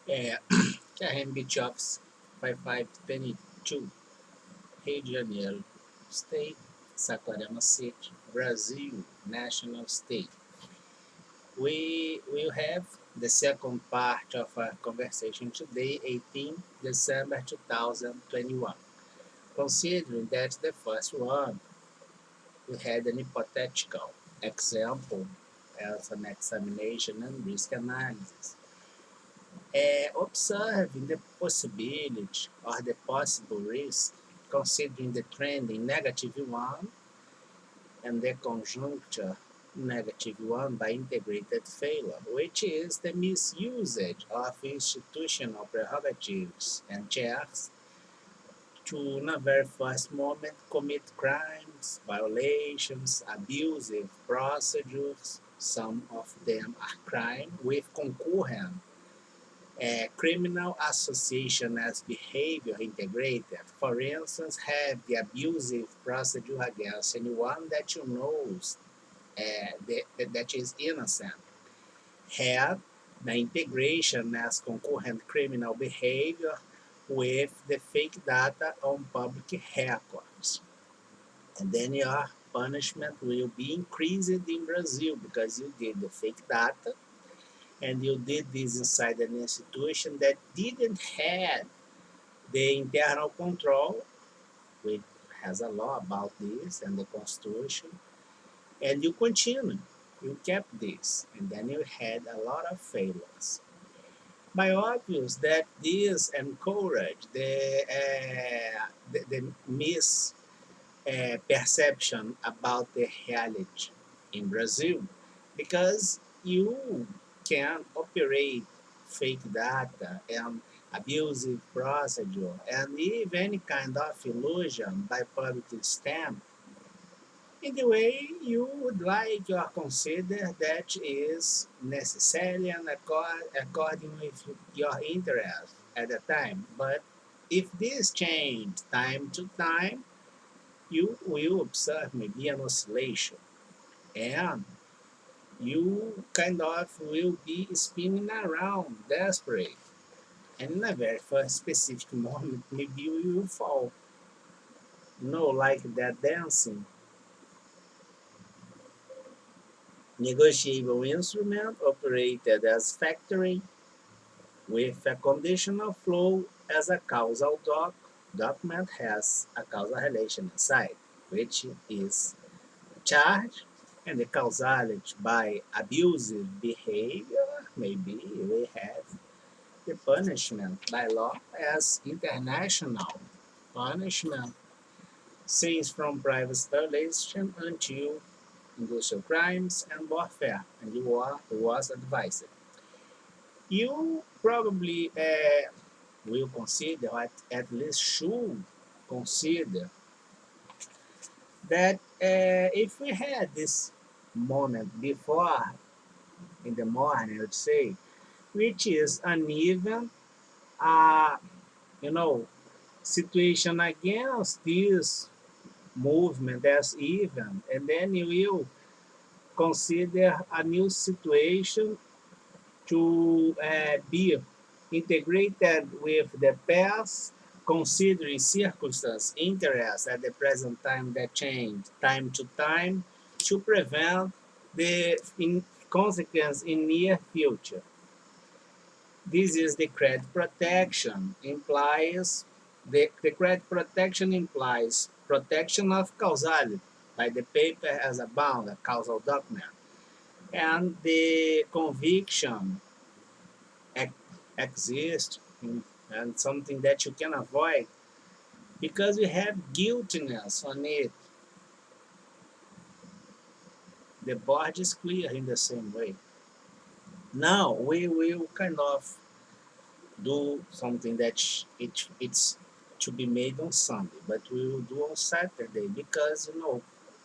É, KM Jobs 5522, Rio de Janeiro, State, Saquarema City, Brazil, National State. We will have the second part of our conversation today, 18 December 2021. Considering that the first one, we had an hypothetical example as an examination and risk analysis. Observing the possibility or the possible risk, considering the trend in -1 and the conjuncture -1 by integrated failure, which is the misusage of institutional prerogatives and chairs to, in a very first moment, commit crimes, violations, abusive procedures. Some of them are crime with concurrent criminal association as behavior integrated. For instance, have the abusive procedure against anyone that you know that is innocent. Have the integration as concurrent criminal behavior with the fake data on public records. And then your punishment will be increased in Brazil because you did the fake data and you did this inside an institution that didn't have the internal control, which has a law about this and the constitution, and you continue. You kept this, and then you had a lot of failures. By obvious that this encouraged the mis perception about the reality in Brazil, because you can operate fake data and abusive procedure and even any kind of illusion by public stamp in the way you would like or consider that is necessary and according with your interest at the time. But if this change time to time, you will observe maybe an oscillation and you kind of will be spinning around desperate. And in a very first specific moment, maybe you will fall. Like that dancing. Negotiable instrument operated as factoring with a conditional flow as a causal document has a causal relation inside, which is charge and the causality by abusive behavior. Maybe we have the punishment by law as international punishment, since from private spoliation until industrial crimes and warfare, and you was advised. You probably will consider, or at least should consider, that if we had this moment before in the morning, let's say, which is uneven, uh, you know, situation against this movement as even, and then you will consider a new situation to be integrated with the past, considering circumstance, interest at the present time that change time to time to prevent the consequence in near future. This is the credit protection implies the credit protection implies protection of causality by the paper as a bound, a causal document, and the conviction exists and something that you can avoid because you have guiltiness on it. The board is clear in the same way. Now we will kind of do something that it's to be made on Sunday, but we will do on Saturday because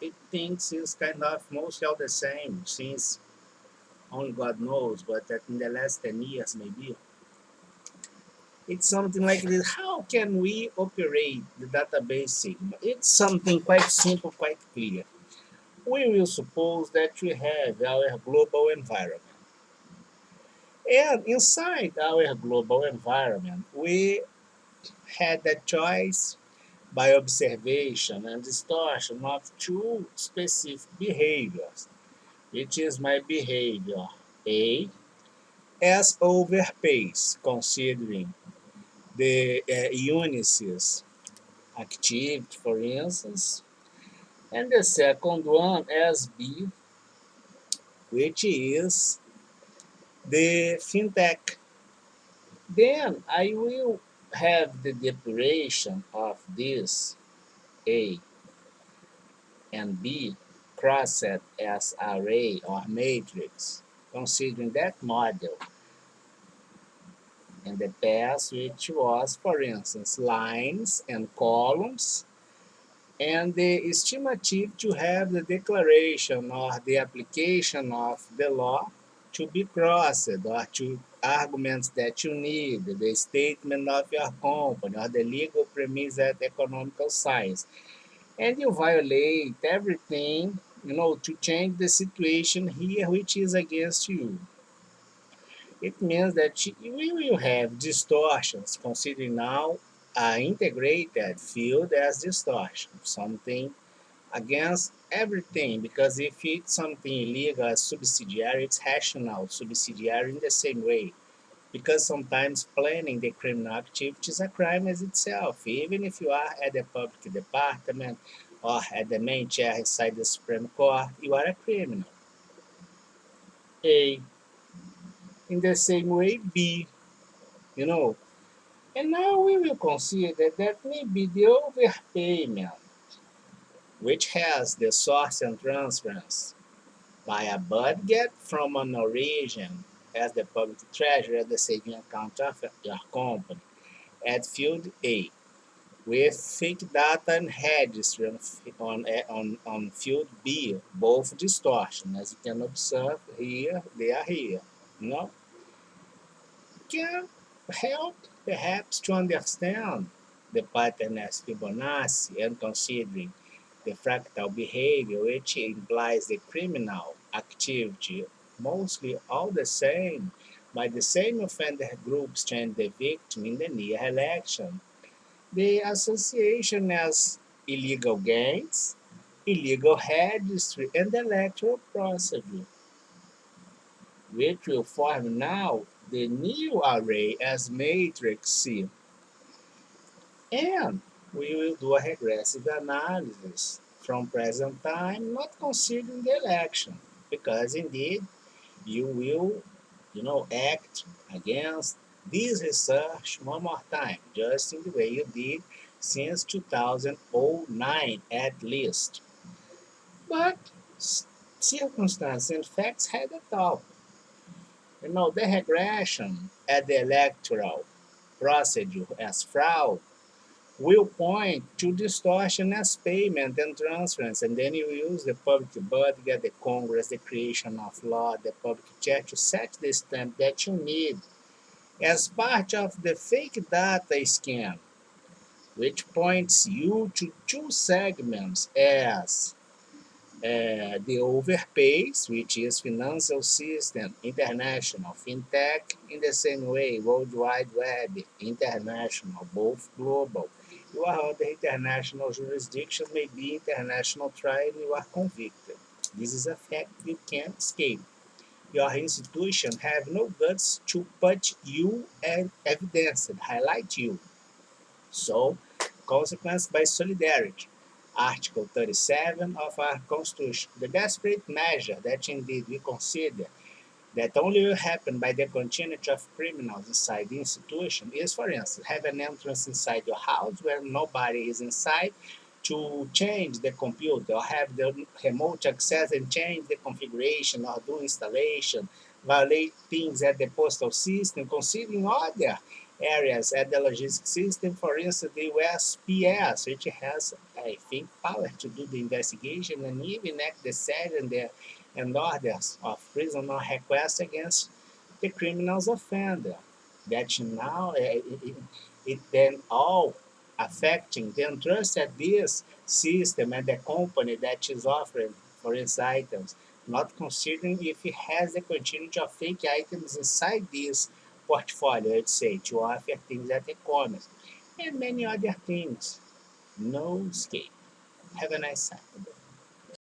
it thinks is kind of mostly all the same since only God knows, but that in the last 10 years maybe it's something like this. How can we operate the database Sigma? It's something quite simple, quite clear. We will suppose that we have our global environment. And inside our global environment, we had the choice by observation and distortion of two specific behaviors, which is my behavior A as overpace, considering the Unisys activity, for instance, and the second one as B, which is the fintech. Then I will have the depuration of this A and B crossed as array or matrix, considering that model in the past, which was, for instance, lines and columns, and the estimative to have the declaration or the application of the law to be crossed or to arguments that you need, the statement of your company or the legal premise at economical science. And you violate everything, to change the situation here which is against you. It means that we will have distortions, considering now integrated field as distortion, something against everything, because if it's something illegal as subsidiary, it's rational subsidiary in the same way. Because sometimes planning the criminal activity is a crime as itself, even if you are at the public department or at the main chair inside the Supreme Court, you are a criminal. A. In the same way, B. You know, and now we will consider that maybe the overpayment, which has the source and transference by a budget from an origin as the public treasury at the saving account of your company at field A, with fake data and registry on field B, both distortion. As you can observe here, they are here. You know, can help perhaps to understand the pattern as Fibonacci and considering the fractal behavior, which implies the criminal activity, mostly all the same, by the same offender groups change the victim in the near election. The association as illegal gains, illegal registry, and electoral procedure, which will form now the new array as matrix C. And we will do a regressive analysis from present time, not considering the election, because indeed you will, act against this research one more time, just in the way you did since 2009 at least. But circumstances and facts had a top. The regression at the electoral procedure as fraud will point to distortion as payment and transference, and then you use the public budget, the Congress, the creation of law, the public chair to set the stamp that you need as part of the fake data scam, which points you to two segments as the overpays, which is financial system, international, fintech, in the same way, World Wide Web, international, both global. You are under international jurisdiction, maybe international trial, you are convicted. This is a fact you can't escape. Your institution have no guts to put you and evidence and highlight you. So, consequence by solidarity. Article 37 of our Constitution, the desperate measure that indeed we consider that only will happen by the continuity of criminals inside the institution is, for instance, have an entrance inside your house where nobody is inside to change the computer or have the remote access and change the configuration or do installation, violate things at the postal system, considering other areas at the logistics system, for instance, the USPS, which has, I think, power to do the investigation and even act the SED and orders of prisoner request against the criminals offender. That now it then all affecting the interest at this system and the company that is offering for its items not considering if it has the continuity of fake items inside this portfolio, let's say, to offer things at e-commerce, and many other things. No escape. Have a nice Saturday.